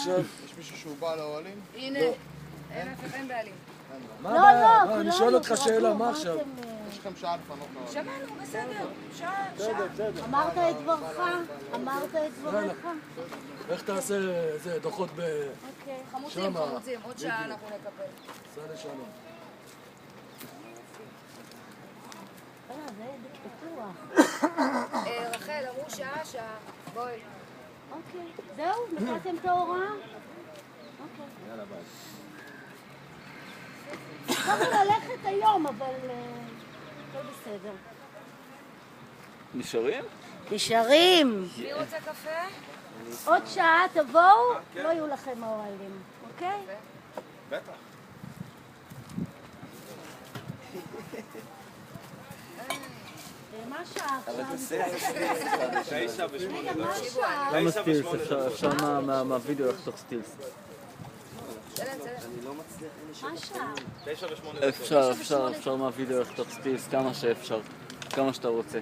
יש מישהו שהוא בא לאוהלים? הנה, אין בעלים. לא, אני שואל אותך שאלה, מה עכשיו? יש לכם שעה לפנות לאוהלים. שמענו, בסדר. שעה. אמרת את דברך? אמרת את דברך? איך תעשה איזה דוחות חמוצים, עוד שעה אנחנו נקבל. סע לשלום. זה בטוח. רחל, אמרו שעה. בואי. אוקיי. זהו? נתתם את ההוראה? אוקיי. יאללה ביי. צריכה ללכת היום, אבל הכל בסדר. נשארים? נשארים. מי רוצה קפה? עוד שעה תבואו, לא יהיו לכם האוהלים, אוקיי? בטח. מה השעה עכשיו? למה סטילס? אפשר מהווידאו לחתוך סטילס. מה השעה? אפשר מהווידאו לחתוך סטילס כמה שאפשר, כמה שאתה רוצה.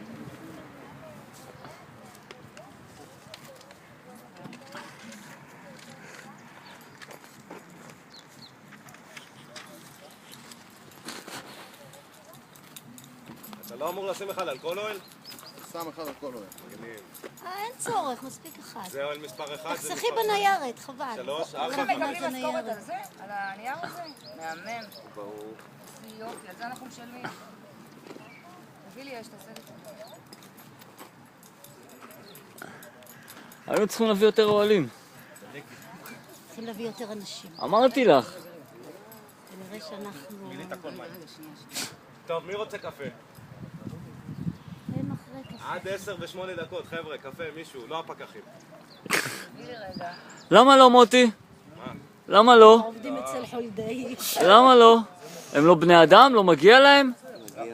אתה לא אמור לשים אחד על כל אוהל? שם אחד על כל אוהל. אין צורך, מספיק אחד. זה אוהל מספר 1? תחסכי בניירת, חבל. 3, אנחנו מקבלים משכורת על זה? על הנייר הזה? מהמם. ברור. איזה יופי, על זה אנחנו משלמים. תביא לי תעשה לי. היינו צריכים להביא יותר אוהלים. צריכים להביא יותר אנשים. אמרתי לך. כנראה שאנחנו... טוב, מי רוצה קפה? הם אחרי קפה. עד 10 ו8 דקות, חבר'ה, קפה, מישהו, לא הפקחים. תביא לי רגע. למה לא, מוטי? למה לא? עובדים אצל חולדאי. למה לא? הם לא בני אדם? לא מגיע להם? מגיע.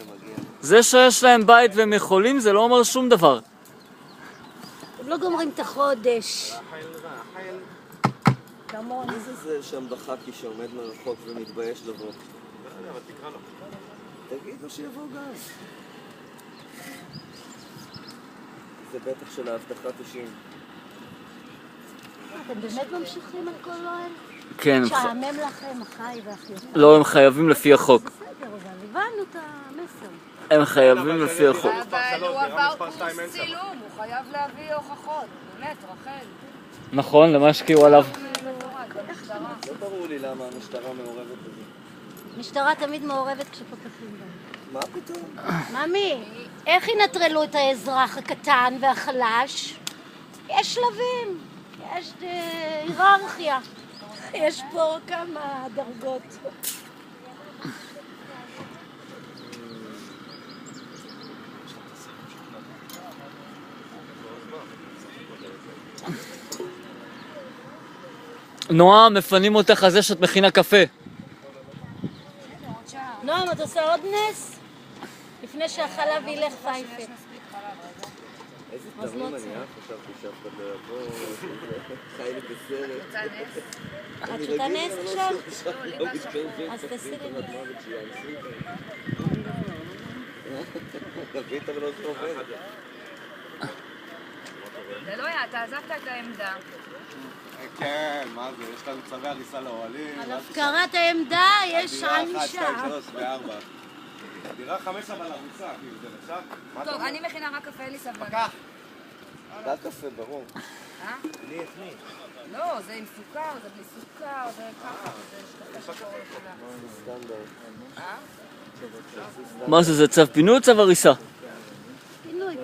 זה שיש להם בית והם יכולים זה לא אומר שום דבר. הם לא גומרים את החודש. כמון. מי זה שם בחקי שעומד מרחוק ומתבייש לבוא? אבל תקרא לו. תגיד לו שיבוא גם. זה בטח של האבטחת אישים. אתם באמת ממשיכים על כל אוהל? כן. שעמם לכם, אחי ואחיותיי. לא, הם חייבים לפי החוק. בסדר, אבל הבנו את המסר. הם חייבים לפי החוק. אבל הוא עבר קורס צילום, הוא חייב להביא הוכחות. באמת, רחל. נכון, למה השקיעו עליו? לא ברור לי למה המשטרה מעורבת בזה. המשטרה תמיד מעורבת כשפקחים בה. מה פתאום? ממי, איך ינטרלו את האזרח הקטן והחלש? יש שלבים, יש היררכיה. יש פה כמה דרגות. נועה, מפנים אותך על זה שאת מכינה קפה. נועם, את עושה עוד נס? לפני שהחלב ילך פייפה. איזה תמים אני חשבתי שאף אחד לא יבוא, חי לי בסרט. את שותה נס עכשיו? לא מתקרבים. אז תעשי לי נס. תביא את הבנות שעובד. זה לא היה, אתה עזבת את העמדה. כן, מה זה? יש לנו צווי הריסה לאוהלים. על הפקרת העמדה יש דירה 1, ענישה. 2, 3 ו4. דירה 5 אבל הריסה, כאילו זה נחשב? טוב, אני מכינה רק קפה, אין לי סבלנות. רק קפה, ברור. לי את מי? לא, זה עם סוכר, זה בלי סוכר, זה ככה, זה קפה שחור לכולם. סטנדרט. מה זה, זה צו פינוי או צו הריסה? פינוי.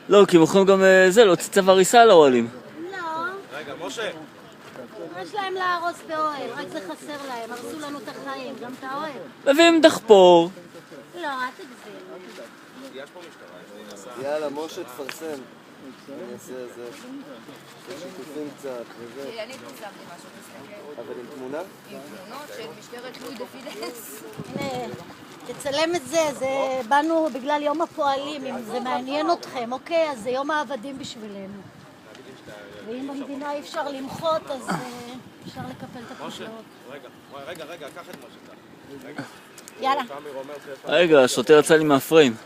לא, כי הם יכולים גם להוציא צו הריסה לאוהלים. לא, רגע, משה. יש להם להרוס באוהל, רק זה חסר להם, הרסו לנו את החיים, גם את האוהל. מביאים דחפור. לא, אל תגזים. יש פה משטרה. יאללה, משה, תפרסם. אני אעשה זה. יש שיתופים קצת וזה. אני פרסמתי משהו, תסתכל. אבל עם תמונה? עם תמונות של משטרת לואי דה פידנס. הנה, תצלם את זה, באנו בגלל יום הפועלים, אם זה מעניין אתכם, אוקיי? אז זה יום העבדים בשבילנו. ואם במדינה אי אפשר למחות, אז אפשר לקפל את החקלאות. רגע, קח את משה. רגע. יאללה. רגע, השוטר יצא לי מהפריים.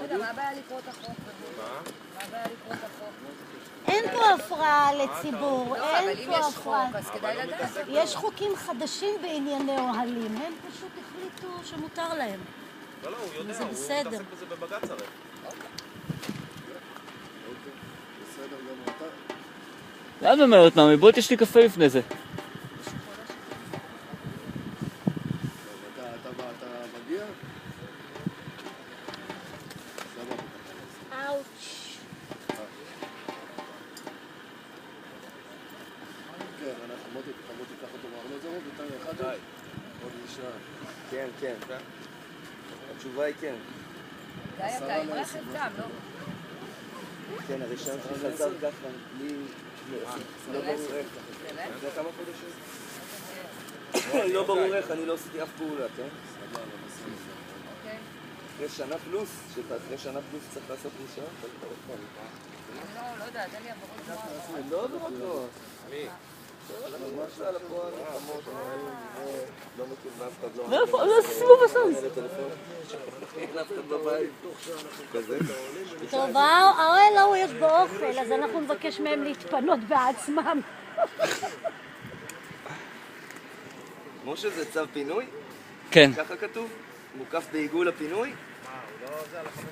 רגע, מה הבעיה לקרוא את החוק? מה הבעיה לקרוא את החוק? הפרעה לציבור, אבל אין אם פה יש הפרעה. חוק, אז כדאי לדעת. יש חוקים חדשים בענייני אוהלים, הם פשוט החליטו שמותר להם. לא, הוא יודע, זה הוא בסדר. מתעסק בזה בבג"ץ הרי. בסדר גמור. לאן אומרת ממי? בואי תשתי קפה לפני זה. אתה מגיע? סבבה. אאוץ'. כן, אנחנו מוטי תיקח אותו מארלוזורוב, ותן אחד עוד אישה. כן, כן. התשובה היא כן. גיא, אתה עם רכב גם, לא? כן, הרישיון שלי חזר ככה, בלי... לא ברור איך. זה כמה חודשים? לא ברור איך, אני לא עשיתי אף פעולה, כן? אוקיי. אחרי שנה פלוס, אחרי שנה פלוס צריך לעשות רישיון? אני לא יודעת, אין לי עברות גבוהות. אני לא עברות גבוהות. מי? מה שעל הפועל, חמות, לא מכיר ואף אחד לא... מאיפה? זה סיבוב הסוס. אין אף אחד בבית. כזה? טוב, האוהל ההוא יש בו אוכל, אז אנחנו נבקש מהם להתפנות בעצמם. משה, זה צו פינוי? כן. ככה כתוב? מוקף בעיגול הפינוי?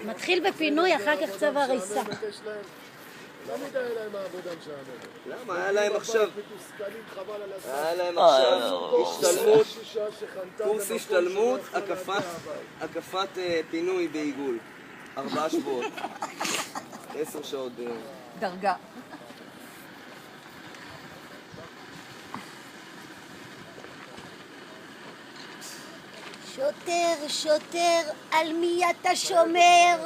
מתחיל בפינוי, אחר כך צו הריסה. לא מדי להם העבודה משעממת. למה? היה להם עכשיו... מתוסכלים חבל על הזמן. היה להם עכשיו השתלמות, שישה שחנתה קורס השתלמות, הקפת פינוי בעיגול. 4 שבועות. 10 שעות ביום. דרגה. שוטר, שוטר, על מי אתה שומר?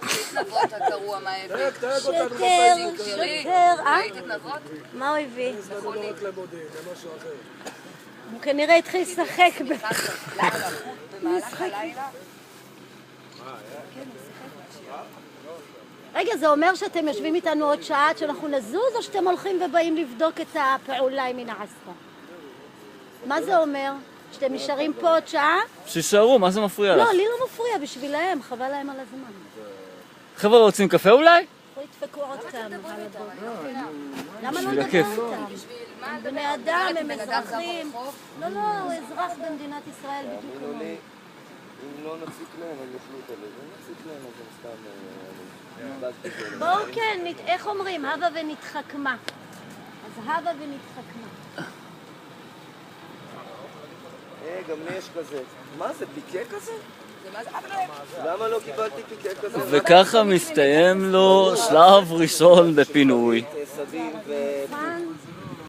התנדבות הגרוע מה הביא. שוטר, תראי, שוטר, ראית התנדבות? מה הוא הביא? זה לא רק למודיעין, זה משהו אחר. הוא כנראה התחיל לשחק במהלך הלילה? רגע, זה אומר שאתם יושבים איתנו עוד שעה עד שאנחנו נזוז, או שאתם הולכים ובאים לבדוק את הפעולה עם מנעסקה? מה זה אומר? שאתם נשארים פה עוד שעה? שישארו, מה זה מפריע לך? לא, לי לא מפריע, בשבילהם, חבל להם על הזמן. חבר'ה, רוצים קפה אולי? ידפקו עוד כמה על הבוקר. למה לא בשביל לדבר הכיף. איתם? הם בני אדם, הם אזרחים. לא, לא, הוא אזרח במדינת ישראל בדיוק תאמינו כמונו. לי, אם לא נציק להם, הם יאכלו את הלב. אם נציק להם, אז הם סתם... בואו כן, איך אומרים? הווה ונתחכמה. אז הווה ונתחכמה. גם לי יש כזה. מה זה, פיקה כזה? למה לא קיבלתי פיקה כזה? וככה מסתיים לו שלב ראשון בפינוי. סבים ו... פאן.